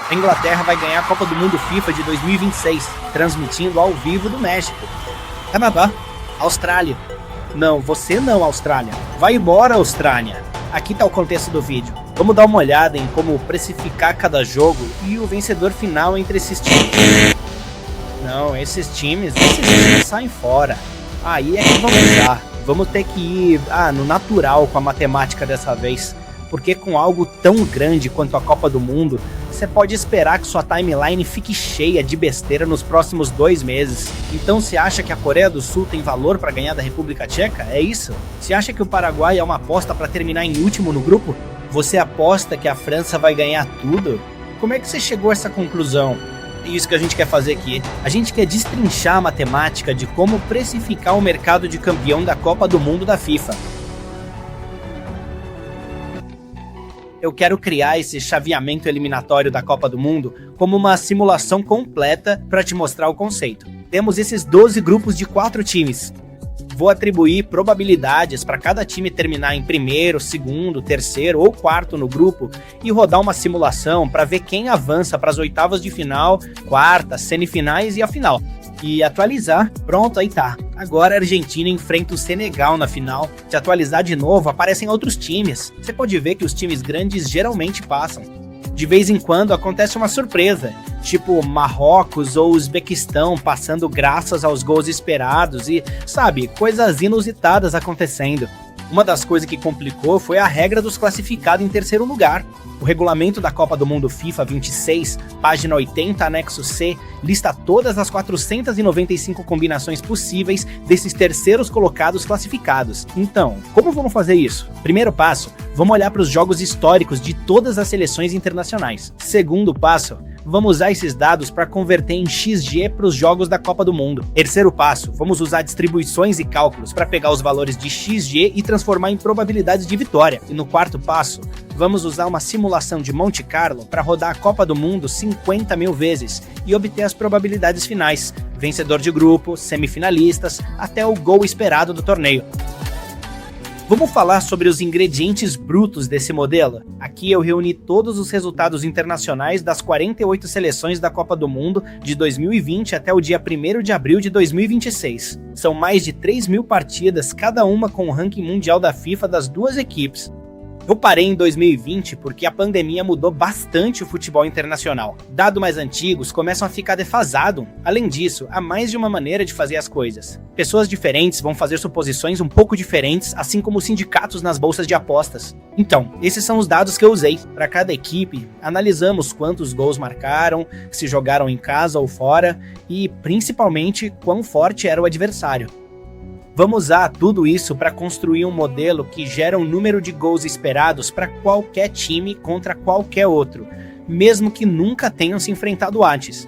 A Inglaterra vai ganhar a Copa do Mundo FIFA de 2026, transmitindo ao vivo do México. Canadá. Austrália. Não, você não, Austrália. Vai embora, Austrália. Aqui tá o contexto do vídeo. Vamos dar uma olhada em como precificar cada jogo e o vencedor final entre esses times. Não, esses times saem fora. Aí é que vamos usar. Vamos ter que ir no natural com a matemática dessa vez. Porque com algo tão grande quanto a Copa do Mundo, você pode esperar que sua timeline fique cheia de besteira nos próximos 2 meses. Então você acha que a Coreia do Sul tem valor para ganhar da República Tcheca? É isso? Você acha que o Paraguai é uma aposta para terminar em último no grupo? Você aposta que a França vai ganhar tudo? Como é que você chegou a essa conclusão? É isso que a gente quer fazer aqui. A gente quer destrinchar a matemática de como precificar o mercado de campeão da Copa do Mundo da FIFA. Eu quero criar esse chaveamento eliminatório da Copa do Mundo como uma simulação completa para te mostrar o conceito. Temos esses 12 grupos de 4 times. Vou atribuir probabilidades para cada time terminar em primeiro, segundo, terceiro ou quarto no grupo e rodar uma simulação para ver quem avança para as oitavas de final, quartas, semifinais e a final. E atualizar, pronto, aí tá. Agora a Argentina enfrenta o Senegal na final. Se atualizar de novo, aparecem outros times. Você pode ver que os times grandes geralmente passam. De vez em quando acontece uma surpresa, tipo Marrocos ou Uzbequistão passando graças aos gols esperados e, sabe, coisas inusitadas acontecendo. Uma das coisas que complicou foi a regra dos classificados em terceiro lugar. O regulamento da Copa do Mundo FIFA 26, página 80, anexo C, lista todas as 495 combinações possíveis desses terceiros colocados classificados. Então, como vamos fazer isso? Primeiro passo, vamos olhar para os jogos históricos de todas as seleções internacionais. Segundo passo, vamos usar esses dados para converter em XG para os jogos da Copa do Mundo. Terceiro passo, vamos usar distribuições e cálculos para pegar os valores de XG e transformar em probabilidades de vitória. E no quarto passo, vamos usar uma simulação de Monte Carlo para rodar a Copa do Mundo 50 mil vezes e obter as probabilidades finais, vencedor de grupo, semifinalistas, até o gol esperado do torneio. Vamos falar sobre os ingredientes brutos desse modelo? Aqui eu reuni todos os resultados internacionais das 48 seleções da Copa do Mundo de 2020 até o dia 1º de abril de 2026. São mais de 3.000 partidas, cada uma com o ranking mundial da FIFA das duas equipes. Eu parei em 2020 porque a pandemia mudou bastante o futebol internacional. Dados mais antigos começam a ficar defasados. Além disso, há mais de uma maneira de fazer as coisas. Pessoas diferentes vão fazer suposições um pouco diferentes, assim como sindicatos nas bolsas de apostas. Então, esses são os dados que eu usei. Para cada equipe, analisamos quantos gols marcaram, se jogaram em casa ou fora e, principalmente, quão forte era o adversário. Vamos usar tudo isso para construir um modelo que gera um número de gols esperados para qualquer time contra qualquer outro, mesmo que nunca tenham se enfrentado antes.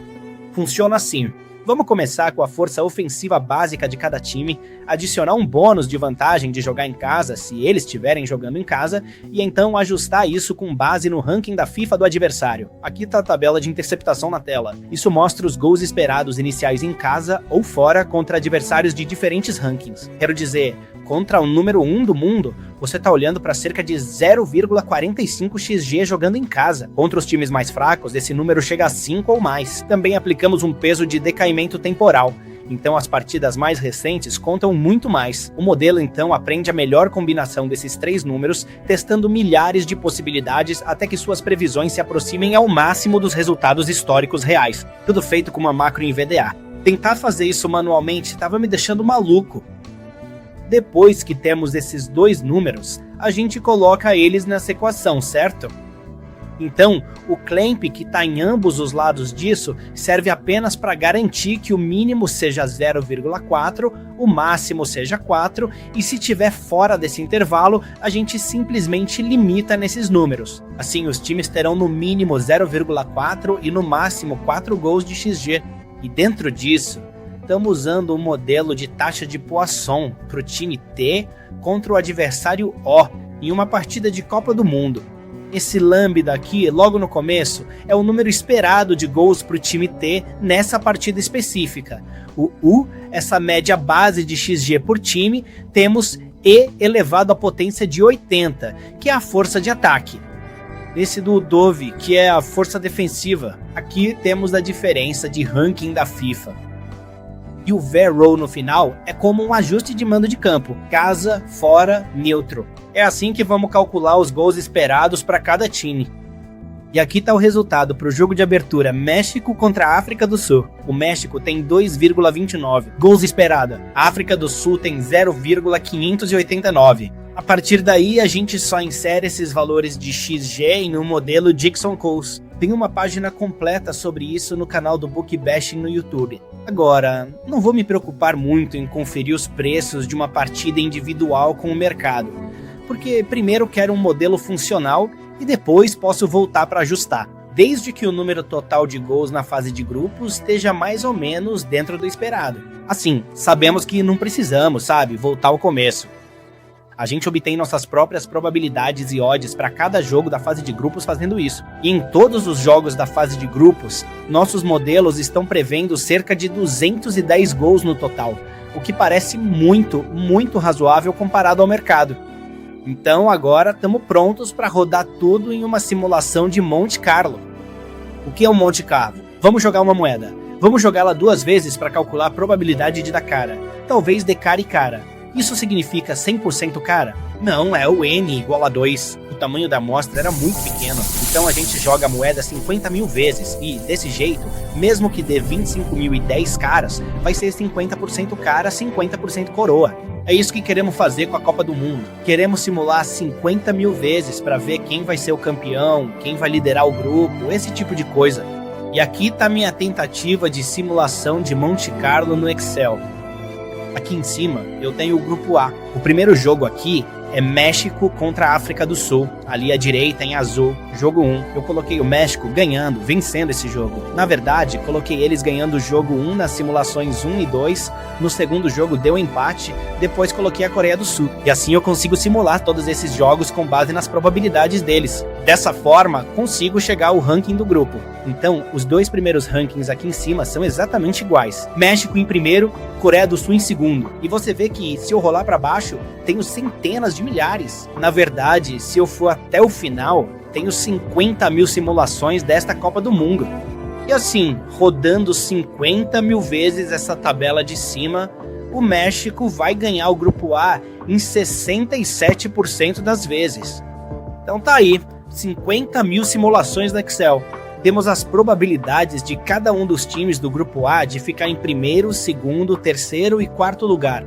Funciona assim. Vamos começar com a força ofensiva básica de cada time, adicionar um bônus de vantagem de jogar em casa, se eles estiverem jogando em casa, e então ajustar isso com base no ranking da FIFA do adversário. Aqui está a tabela de interceptação na tela. Isso mostra os gols esperados iniciais em casa ou fora contra adversários de diferentes rankings. Quero dizer, contra o número 1 do mundo, você está olhando para cerca de 0,45 XG jogando em casa. Contra os times mais fracos, esse número chega a 5 ou mais. Também aplicamos um peso de decaimento temporal, então as partidas mais recentes contam muito mais. O modelo então aprende a melhor combinação desses 3 números, testando milhares de possibilidades até que suas previsões se aproximem ao máximo dos resultados históricos reais. Tudo feito com uma macro em VDA. Tentar fazer isso manualmente estava me deixando maluco. Depois que temos esses 2 números, a gente coloca eles nessa equação, certo? Então, o clamp que está em ambos os lados disso serve apenas para garantir que o mínimo seja 0,4, o máximo seja 4, e se estiver fora desse intervalo, a gente simplesmente limita nesses números. Assim, os times terão no mínimo 0,4 e no máximo 4 gols de XG. E dentro disso, estamos usando um modelo de taxa de Poisson para o time T contra o adversário O em uma partida de Copa do Mundo. Esse lambda aqui, logo no começo, é o número esperado de gols para o time T nessa partida específica. O U, essa média base de XG por time, temos E elevado à potência de 80, que é a força de ataque. Esse do Dove, que é a força defensiva. Aqui temos a diferença de ranking da FIFA. E o VAR no final é como um ajuste de mando de campo, casa, fora, neutro. É assim que vamos calcular os gols esperados para cada time. E aqui está o resultado para o jogo de abertura México contra a África do Sul. O México tem 2,29 gols esperada. A África do Sul tem 0,589. A partir daí a gente só insere esses valores de XG no modelo Dixon Calls. Tem uma página completa sobre isso no canal do Book Bashing no YouTube. Agora, não vou me preocupar muito em conferir os preços de uma partida individual com o mercado, porque primeiro quero um modelo funcional e depois posso voltar para ajustar, desde que o número total de gols na fase de grupos esteja mais ou menos dentro do esperado. Assim, sabemos que não precisamos, voltar ao começo. A gente obtém nossas próprias probabilidades e odds para cada jogo da fase de grupos fazendo isso. E em todos os jogos da fase de grupos, nossos modelos estão prevendo cerca de 210 gols no total, o que parece muito, muito razoável comparado ao mercado. Então agora estamos prontos para rodar tudo em uma simulação de Monte Carlo. O que é um Monte Carlo? Vamos jogar uma moeda. Vamos jogá-la 2 vezes para calcular a probabilidade de dar cara. Talvez dê cara e cara. Isso significa 100% cara? Não, é o N igual a 2. O tamanho da amostra era muito pequeno, então a gente joga a moeda 50 mil vezes e, desse jeito, mesmo que dê 25.010 caras, vai ser 50% cara, 50% coroa. É isso que queremos fazer com a Copa do Mundo. Queremos simular 50 mil vezes para ver quem vai ser o campeão, quem vai liderar o grupo, esse tipo de coisa. E aqui está minha tentativa de simulação de Monte Carlo no Excel. Aqui em cima eu tenho o grupo A. O primeiro jogo aqui é México contra a África do Sul. Ali à direita em azul, jogo 1. Eu coloquei o México ganhando, vencendo esse jogo. Na verdade, coloquei eles ganhando o jogo 1 nas simulações 1 e 2. No segundo jogo deu empate, depois coloquei a Coreia do Sul. E assim eu consigo simular todos esses jogos com base nas probabilidades deles. Dessa forma, consigo chegar ao ranking do grupo. Então, os 2 primeiros rankings aqui em cima são exatamente iguais. México em primeiro, Coreia do Sul em segundo. E você vê que se eu rolar para baixo, tenho centenas de milhares. Na verdade, se eu for até o final, tenho 50 mil simulações desta Copa do Mundo. E assim, rodando 50 mil vezes essa tabela de cima, o México vai ganhar o grupo A em 67% das vezes. Então tá aí, 50 mil simulações no Excel. Temos as probabilidades de cada um dos times do grupo A de ficar em primeiro, segundo, terceiro e quarto lugar.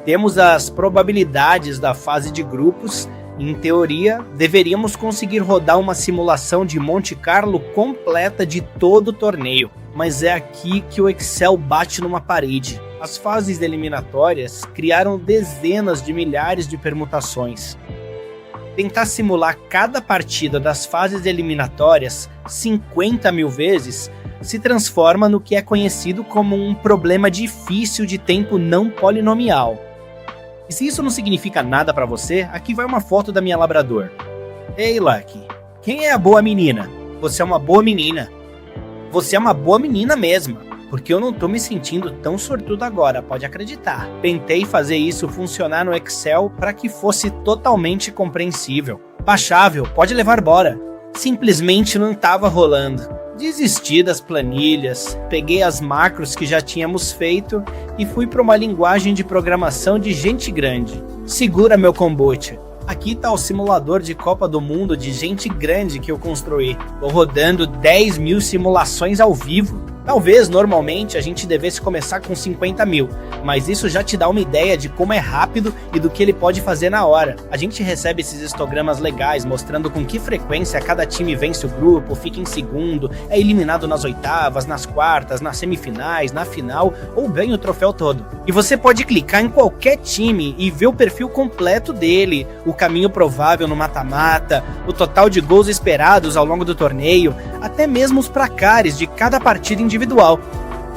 Temos as probabilidades da fase de grupos. Em teoria, deveríamos conseguir rodar uma simulação de Monte Carlo completa de todo o torneio. Mas é aqui que o Excel bate numa parede. As fases eliminatórias criaram dezenas de milhares de permutações. Tentar simular cada partida das fases eliminatórias 50 mil vezes se transforma no que é conhecido como um problema difícil de tempo não polinomial. E se isso não significa nada para você, aqui vai uma foto da minha labrador. Ei, Lucky, quem é a boa menina? Você é uma boa menina. Você é uma boa menina mesmo, porque eu não tô me sentindo tão sortudo agora, pode acreditar. Tentei fazer isso funcionar no Excel para que fosse totalmente compreensível. Baixável, pode levar embora. Simplesmente não tava rolando. Desisti das planilhas, peguei as macros que já tínhamos feito e fui para uma linguagem de programação de gente grande. Segura meu kombucha. Aqui tá o simulador de Copa do Mundo de gente grande que eu construí. Tô rodando 10 mil simulações ao vivo. Talvez, normalmente, a gente devesse começar com 50 mil, mas isso já te dá uma ideia de como é rápido e do que ele pode fazer na hora. A gente recebe esses histogramas legais, mostrando com que frequência cada time vence o grupo, fica em segundo, é eliminado nas oitavas, nas quartas, nas semifinais, na final, ou ganha o troféu todo. E você pode clicar em qualquer time e ver o perfil completo dele, o caminho provável no mata-mata, o total de gols esperados ao longo do torneio, até mesmo os placares de cada partida individual.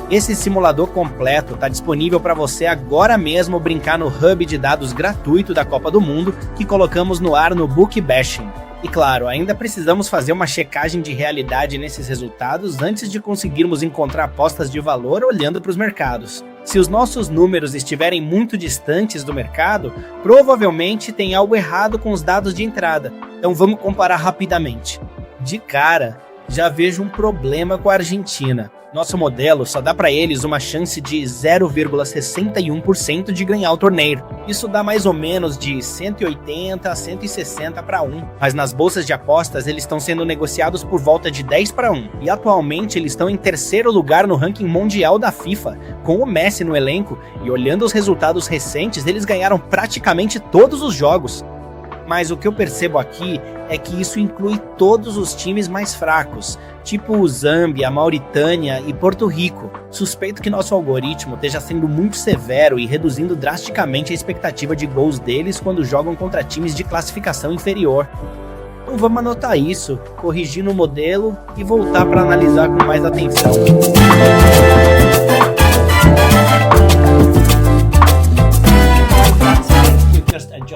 Esse simulador completo está disponível para você agora mesmo brincar no hub de dados gratuito da Copa do Mundo que colocamos no ar no Book Bashing. E claro, ainda precisamos fazer uma checagem de realidade nesses resultados antes de conseguirmos encontrar apostas de valor olhando para os mercados. Se os nossos números estiverem muito distantes do mercado, provavelmente tem algo errado com os dados de entrada. Então vamos comparar rapidamente. De cara, já vejo um problema com a Argentina. Nosso modelo só dá para eles uma chance de 0,61% de ganhar o torneio. Isso dá mais ou menos de 180 a 160 para 1. Mas nas bolsas de apostas eles estão sendo negociados por volta de 10 para 1. E atualmente eles estão em terceiro lugar no ranking mundial da FIFA, com o Messi no elenco. E olhando os resultados recentes, eles ganharam praticamente todos os jogos. Mas o que eu percebo aqui é que isso inclui todos os times mais fracos, tipo o Zâmbia, Mauritânia e Porto Rico. Suspeito que nosso algoritmo esteja sendo muito severo e reduzindo drasticamente a expectativa de gols deles quando jogam contra times de classificação inferior. Então vamos anotar isso, corrigir no modelo e voltar para analisar com mais atenção.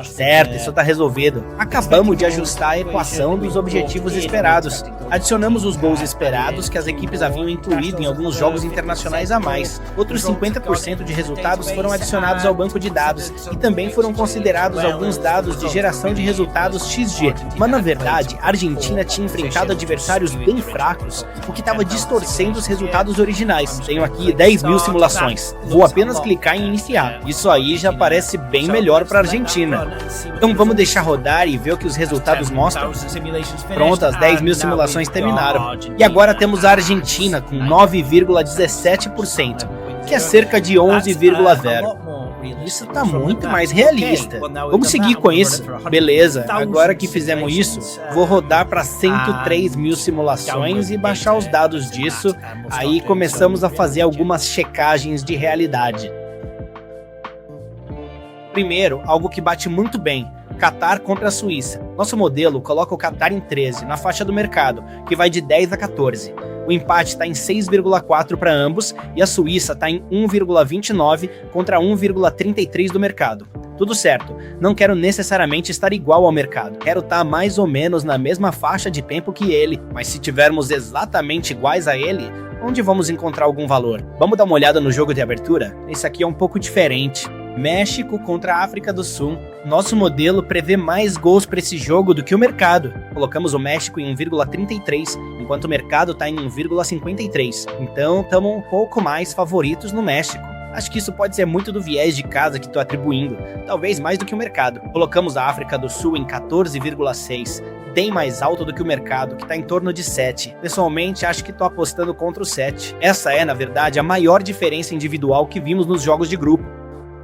Certo, isso está resolvido. Acabamos de ajustar a equação dos objetivos esperados. Adicionamos os gols esperados que as equipes haviam incluído em alguns jogos internacionais a mais. Outros 50% de resultados foram adicionados ao banco de dados e também foram considerados alguns dados de geração de resultados XG. Mas na verdade, a Argentina tinha enfrentado adversários bem fracos, o que estava distorcendo os resultados originais. Tenho aqui 10 mil simulações. Vou apenas clicar em iniciar. Isso aí já parece bem melhor para a Argentina. Então vamos deixar rodar e ver o que os resultados mostram. Pronto, as 10 mil simulações terminaram. E agora temos a Argentina com 9,17%, que é cerca de 11,0%. Isso tá muito mais realista. Vamos seguir com isso. Beleza, agora que fizemos isso, vou rodar para 103 mil simulações e baixar os dados disso. Aí começamos a fazer algumas checagens de realidade. Primeiro, algo que bate muito bem, Catar contra a Suíça. Nosso modelo coloca o Catar em 13, na faixa do mercado, que vai de 10 a 14. O empate está em 6,4 para ambos e a Suíça está em 1,29 contra 1,33 do mercado. Tudo certo, não quero necessariamente estar igual ao mercado, quero estar mais ou menos na mesma faixa de tempo que ele, mas se tivermos exatamente iguais a ele, onde vamos encontrar algum valor? Vamos dar uma olhada no jogo de abertura? Esse aqui é um pouco diferente. México contra a África do Sul. Nosso modelo prevê mais gols para esse jogo do que o mercado. Colocamos o México em 1,33, enquanto o mercado está em 1,53. Então, estamos um pouco mais favoritos no México. Acho que isso pode ser muito do viés de casa que estou atribuindo, talvez mais do que o mercado. Colocamos a África do Sul em 14,6, bem mais alto do que o mercado, que está em torno de 7. Pessoalmente, acho que estou apostando contra o 7. Essa é, na verdade, a maior diferença individual que vimos nos jogos de grupo.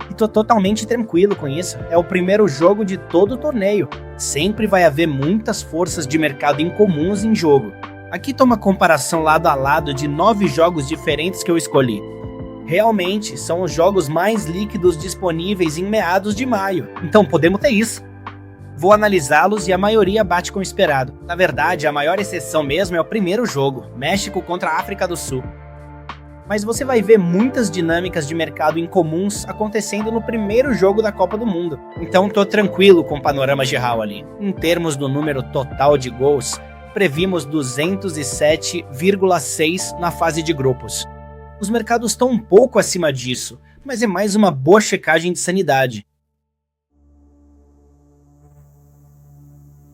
E tô totalmente tranquilo com isso. É o primeiro jogo de todo o torneio. Sempre vai haver muitas forças de mercado incomuns em jogo. Aqui tô uma comparação lado a lado de 9 jogos diferentes que eu escolhi. Realmente, são os jogos mais líquidos disponíveis em meados de maio. Então podemos ter isso. Vou analisá-los e a maioria bate com o esperado. Na verdade, a maior exceção mesmo é o primeiro jogo, México contra a África do Sul. Mas você vai ver muitas dinâmicas de mercado incomuns acontecendo no primeiro jogo da Copa do Mundo. Então tô tranquilo com o panorama geral ali. Em termos do número total de gols, previmos 207,6 na fase de grupos. Os mercados estão um pouco acima disso, mas é mais uma boa checagem de sanidade.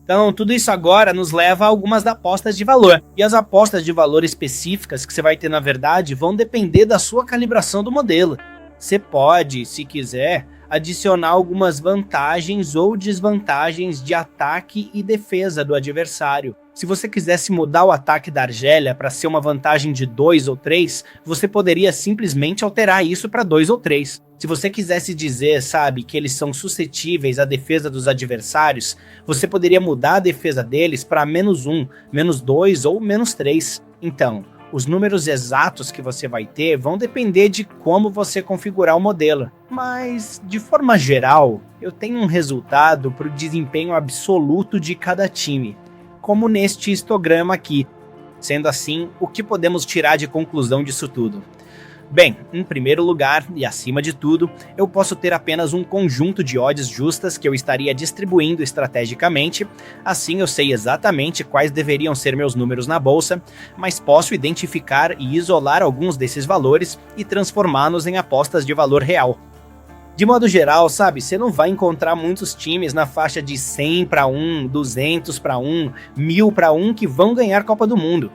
Então, tudo isso agora nos leva a algumas apostas de valor. E as apostas de valor específicas que você vai ter, na verdade, vão depender da sua calibração do modelo. Você pode, se quiser, adicionar algumas vantagens ou desvantagens de ataque e defesa do adversário. Se você quisesse mudar o ataque da Argélia para ser uma vantagem de 2 ou 3, você poderia simplesmente alterar isso para 2 ou 3. Se você quisesse dizer, sabe, que eles são suscetíveis à defesa dos adversários, você poderia mudar a defesa deles para -1, -2 ou -3. Então, os números exatos que você vai ter vão depender de como você configurar o modelo. Mas, de forma geral, eu tenho um resultado para o desempenho absoluto de cada time, como neste histograma aqui. Sendo assim, o que podemos tirar de conclusão disso tudo? Bem, em primeiro lugar, e acima de tudo, eu posso ter apenas um conjunto de odds justas que eu estaria distribuindo estrategicamente, assim eu sei exatamente quais deveriam ser meus números na bolsa, mas posso identificar e isolar alguns desses valores e transformá-los em apostas de valor real. De modo geral, sabe, você não vai encontrar muitos times na faixa de 100 para 1, 200 para 1, 1000 para 1 que vão ganhar Copa do Mundo.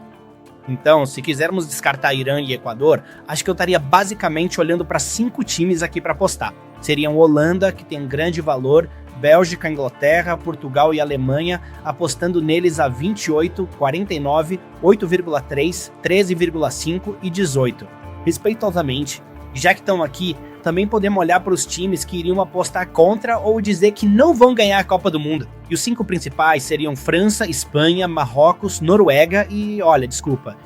Então, se quisermos descartar Irã e Equador, acho que eu estaria basicamente olhando para 5 times aqui para apostar. Seriam Holanda, que tem grande valor, Bélgica, Inglaterra, Portugal e Alemanha, apostando neles a 28, 49, 8,3, 13,5 e 18. Respeitosamente, já que estão aqui, também podemos olhar para os times que iriam apostar contra ou dizer que não vão ganhar a Copa do Mundo. E os 5 principais seriam França, Espanha, Marrocos, Noruega e,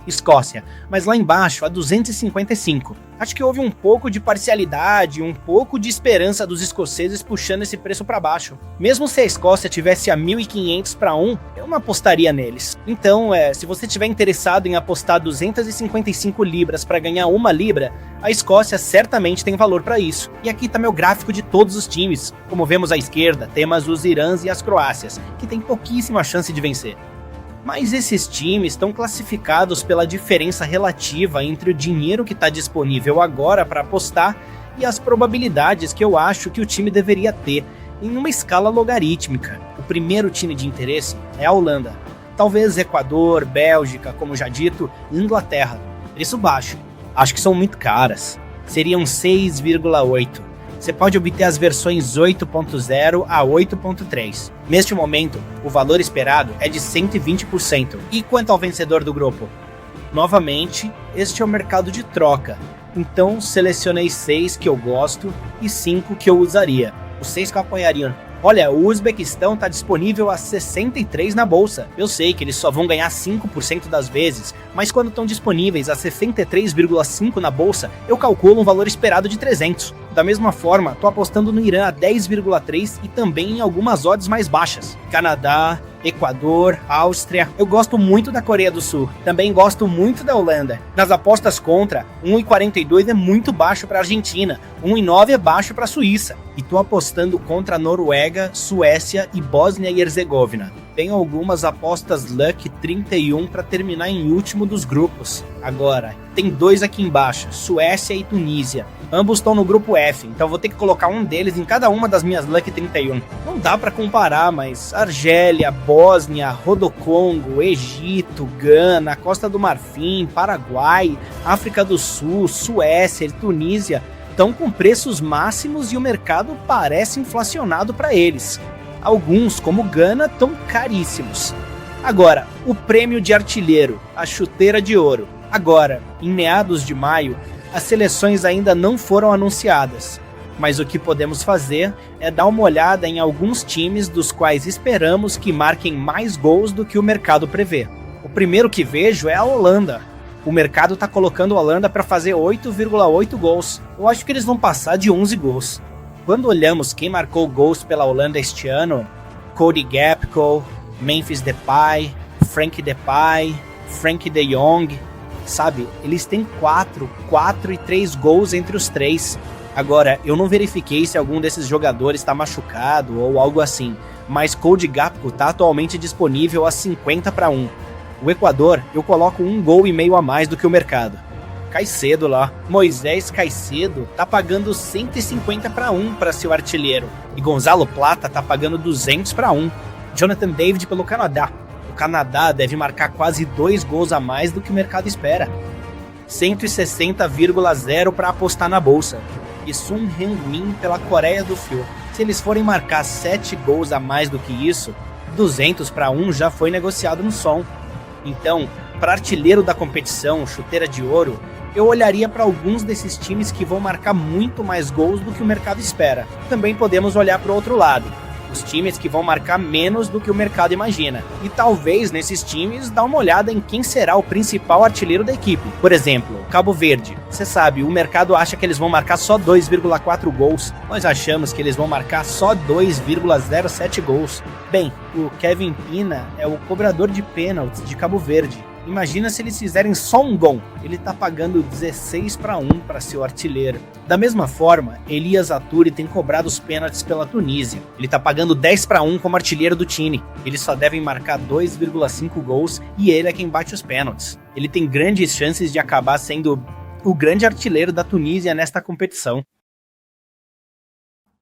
Escócia. Mas lá embaixo, a 255. Acho que houve um pouco de parcialidade, um pouco de esperança dos escoceses puxando esse preço para baixo. Mesmo se a Escócia tivesse a 1.500 para 1, eu não apostaria neles. Então, se você estiver interessado em apostar 255 libras para ganhar 1 libra, a Escócia certamente tem valor para isso. E aqui está meu gráfico de todos os times. Como vemos à esquerda, temos os Irãs e as Croácias, que têm pouquíssima chance de vencer. Mas esses times estão classificados pela diferença relativa entre o dinheiro que está disponível agora para apostar e as probabilidades que eu acho que o time deveria ter, em uma escala logarítmica. O primeiro time de interesse é a Holanda, talvez Equador, Bélgica, como já dito, e Inglaterra. Preço baixo, acho que são muito caras, seriam 6,8. Você pode obter as versões 8.0 a 8.3. Neste momento, o valor esperado é de 120%. E quanto ao vencedor do grupo? Novamente, este é o mercado de troca. Então, selecionei 6 que eu gosto e 5 que eu usaria. Os 6 que eu apoiaria. Olha, o Uzbequistão está disponível a 63 na bolsa. Eu sei que eles só vão ganhar 5% das vezes, mas quando estão disponíveis a 63,5 na bolsa, eu calculo um valor esperado de 300. Da mesma forma, tô apostando no Irã a 10,3 e também em algumas odds mais baixas. Canadá, Equador, Áustria. Eu gosto muito da Coreia do Sul. Também gosto muito da Holanda. Nas apostas contra, 1,42 é muito baixo para a Argentina. 1,9 é baixo para a Suíça. E tô apostando contra a Noruega, Suécia e Bósnia e Herzegovina. Tenho algumas apostas Luck 31 para terminar em último dos grupos. Agora, tem 2 aqui embaixo, Suécia e Tunísia. Ambos estão no grupo F, então vou ter que colocar um deles em cada uma das minhas Luck 31. Não dá para comparar, mas Argélia, Bósnia, Rodocongo, Egito, Gana, Costa do Marfim, Paraguai, África do Sul, Suécia e Tunísia estão com preços máximos e o mercado parece inflacionado para eles. Alguns, como Gana, estão caríssimos. Agora, o prêmio de artilheiro, a chuteira de ouro. Agora, em meados de maio, as seleções ainda não foram anunciadas, mas o que podemos fazer é dar uma olhada em alguns times dos quais esperamos que marquem mais gols do que o mercado prevê. O primeiro que vejo é a Holanda. O mercado está colocando a Holanda para fazer 8,8 gols. Eu acho que eles vão passar de 11 gols. Quando olhamos quem marcou gols pela Holanda este ano, Cody Gakpo, Memphis Depay, Frank Depay, Frank de Jong, sabe, eles têm 4 e 3 gols entre os 3. Agora, eu não verifiquei se algum desses jogadores está machucado ou algo assim, mas Cody Gakpo está atualmente disponível a 50 para 1. O Equador, eu coloco 1,5 gols a mais do que o mercado. Caicedo lá. Moisés Caicedo tá pagando 150 para 1 para ser o artilheiro. E Gonzalo Plata tá pagando 200 para 1. Jonathan David pelo Canadá. O Canadá deve marcar quase 2 gols a mais do que o mercado espera. 160,0 para apostar na bolsa. E Sun Heung-min pela Coreia do Sul. Se eles forem marcar 7 gols a mais do que isso, 200 para 1 já foi negociado no som. Então, para artilheiro da competição, chuteira de ouro, eu olharia para alguns desses times que vão marcar muito mais gols do que o mercado espera. Também podemos olhar para o outro lado, os times que vão marcar menos do que o mercado imagina. E talvez nesses times dar uma olhada em quem será o principal artilheiro da equipe. Por exemplo, Cabo Verde. Você sabe, o mercado acha que eles vão marcar só 2,4 gols. Nós achamos que eles vão marcar só 2,07 gols. Bem, o Kevin Pina é o cobrador de pênaltis de Cabo Verde. Imagina se eles fizerem só um gol. Ele tá pagando 16-1 para ser o artilheiro. Da mesma forma, Elias Aturi tem cobrado os pênaltis pela Tunísia. Ele tá pagando 10-1 como artilheiro do time. Eles só devem marcar 2,5 gols e ele é quem bate os pênaltis. Ele tem grandes chances de acabar sendo o grande artilheiro da Tunísia nesta competição.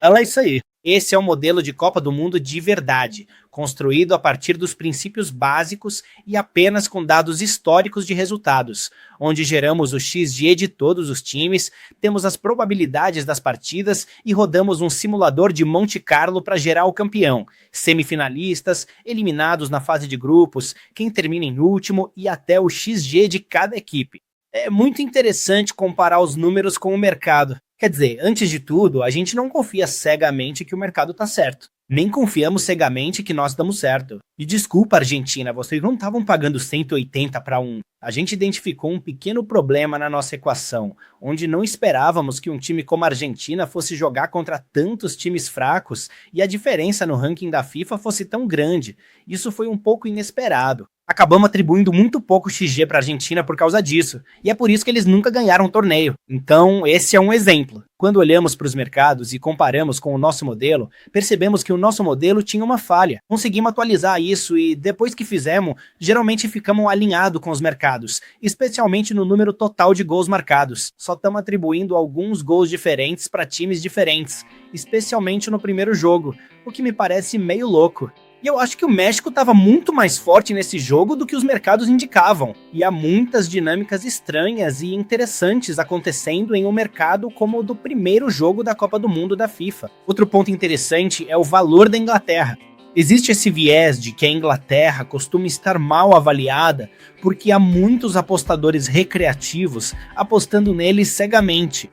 É isso aí. Esse é o modelo de Copa do Mundo de verdade, construído a partir dos princípios básicos e apenas com dados históricos de resultados, onde geramos o XG de todos os times, temos as probabilidades das partidas e rodamos um simulador de Monte Carlo para gerar o campeão, semifinalistas, eliminados na fase de grupos, quem termina em último e até o XG de cada equipe. É muito interessante comparar os números com o mercado. Quer dizer, antes de tudo, a gente não confia cegamente que o mercado tá certo. Nem confiamos cegamente que nós damos certo. E desculpa, Argentina, vocês não estavam pagando 180-1. A gente identificou um pequeno problema na nossa equação, onde não esperávamos que um time como a Argentina fosse jogar contra tantos times fracos e a diferença no ranking da FIFA fosse tão grande. Isso foi um pouco inesperado. Acabamos atribuindo muito pouco XG para a Argentina por causa disso, e é por isso que eles nunca ganharam um torneio. Então, esse é um exemplo. Quando olhamos para os mercados e comparamos com o nosso modelo, percebemos que o nosso modelo tinha uma falha. Conseguimos atualizar isso e, depois que fizemos, geralmente ficamos alinhados com os mercados, especialmente no número total de gols marcados. Só estamos atribuindo alguns gols diferentes para times diferentes, especialmente no primeiro jogo, o que me parece meio louco. E eu acho que o México estava muito mais forte nesse jogo do que os mercados indicavam. E há muitas dinâmicas estranhas e interessantes acontecendo em um mercado como o do primeiro jogo da Copa do Mundo da FIFA. Outro ponto interessante é o valor da Inglaterra. Existe esse viés de que a Inglaterra costuma estar mal avaliada porque há muitos apostadores recreativos apostando neles cegamente.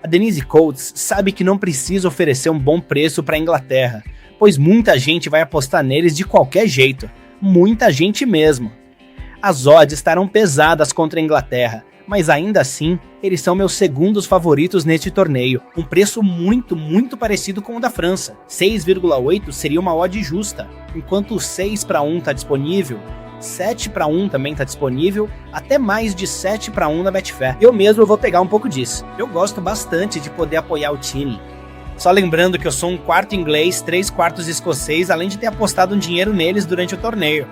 A Denise Coates sabe que não precisa oferecer um bom preço para a Inglaterra, pois muita gente vai apostar neles de qualquer jeito, muita gente mesmo. As odds estarão pesadas contra a Inglaterra, mas ainda assim, eles são meus segundos favoritos neste torneio, um preço muito parecido com o da França. 6,8 seria uma odd justa, enquanto o 6-1 está disponível, 7-1 também está disponível, até mais de 7-1 na Betfair. Eu mesmo vou pegar um pouco disso. Eu gosto bastante de poder apoiar o time. Só lembrando que eu sou um quarto inglês, 3/4 escocês, além de ter apostado um dinheiro neles durante o torneio.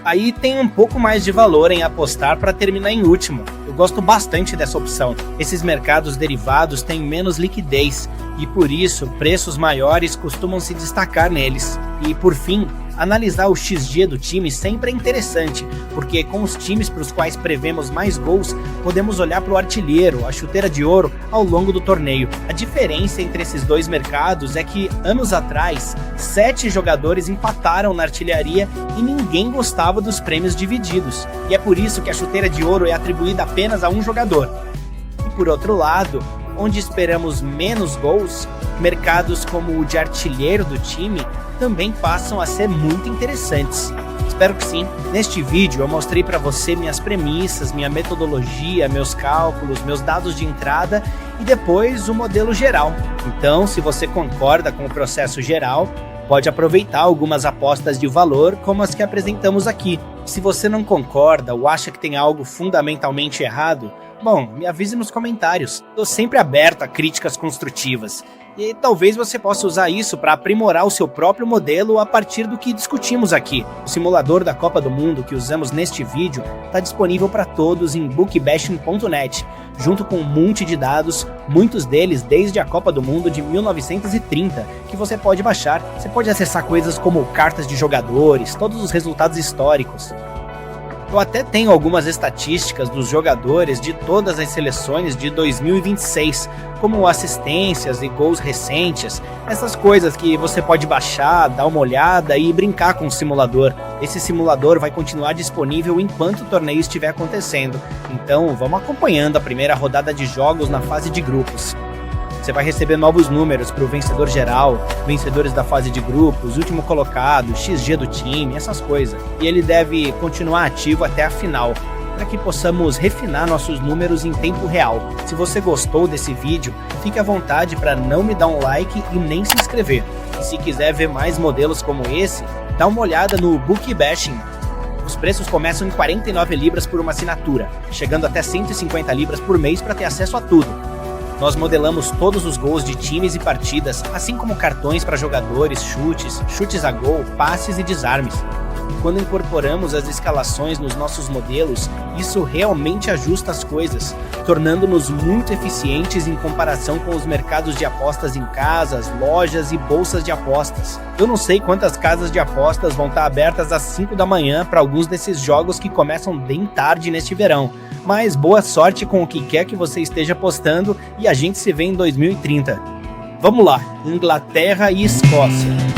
Aí tem um pouco mais de valor em apostar para terminar em último. Eu gosto bastante dessa opção. Esses mercados derivados têm menos liquidez e por isso preços maiores costumam se destacar neles. E por fim, analisar o XG do time sempre é interessante, porque com os times para os quais prevemos mais gols, podemos olhar para o artilheiro, a chuteira de ouro, ao longo do torneio. A diferença entre esses dois mercados é que, anos atrás, 7 jogadores empataram na artilharia e ninguém gostava dos prêmios divididos. E é por isso que a chuteira de ouro é atribuída apenas a um jogador. E por outro lado, onde esperamos menos gols, mercados como o de artilheiro do time também passam a ser muito interessantes. Espero que sim. Neste vídeo eu mostrei para você minhas premissas, minha metodologia, meus cálculos, meus dados de entrada e depois o modelo geral. Então, se você concorda com o processo geral, pode aproveitar algumas apostas de valor como as que apresentamos aqui. Se você não concorda ou acha que tem algo fundamentalmente errado, bom, me avise nos comentários. Estou sempre aberto a críticas construtivas. E talvez você possa usar isso para aprimorar o seu próprio modelo a partir do que discutimos aqui. O simulador da Copa do Mundo que usamos neste vídeo está disponível para todos em bookbashing.net, junto com um monte de dados, muitos deles desde a Copa do Mundo de 1930, que você pode baixar. Você pode acessar coisas como cartas de jogadores, todos os resultados históricos. Eu até tenho algumas estatísticas dos jogadores de todas as seleções de 2026, como assistências e gols recentes, essas coisas que você pode baixar, dar uma olhada e brincar com o simulador. Esse simulador vai continuar disponível enquanto o torneio estiver acontecendo, então vamos acompanhando a primeira rodada de jogos na fase de grupos. Você vai receber novos números para o vencedor geral, vencedores da fase de grupos, último colocado, XG do time, essas coisas. E ele deve continuar ativo até a final, para que possamos refinar nossos números em tempo real. Se você gostou desse vídeo, fique à vontade para não me dar um like e nem se inscrever. E se quiser ver mais modelos como esse, dá uma olhada no Book Bashing. Os preços começam em 49 libras por uma assinatura, chegando até 150 libras por mês para ter acesso a tudo. Nós modelamos todos os gols de times e partidas, assim como cartões para jogadores, chutes a gol, passes e desarmes. Quando incorporamos as escalações nos nossos modelos, isso realmente ajusta as coisas, tornando-nos muito eficientes em comparação com os mercados de apostas em casas, lojas e bolsas de apostas. Eu não sei quantas casas de apostas vão estar abertas às 5 da manhã para alguns desses jogos que começam bem tarde neste verão, mas boa sorte com o que quer que você esteja apostando e a gente se vê em 2030. Vamos lá, Inglaterra e Escócia.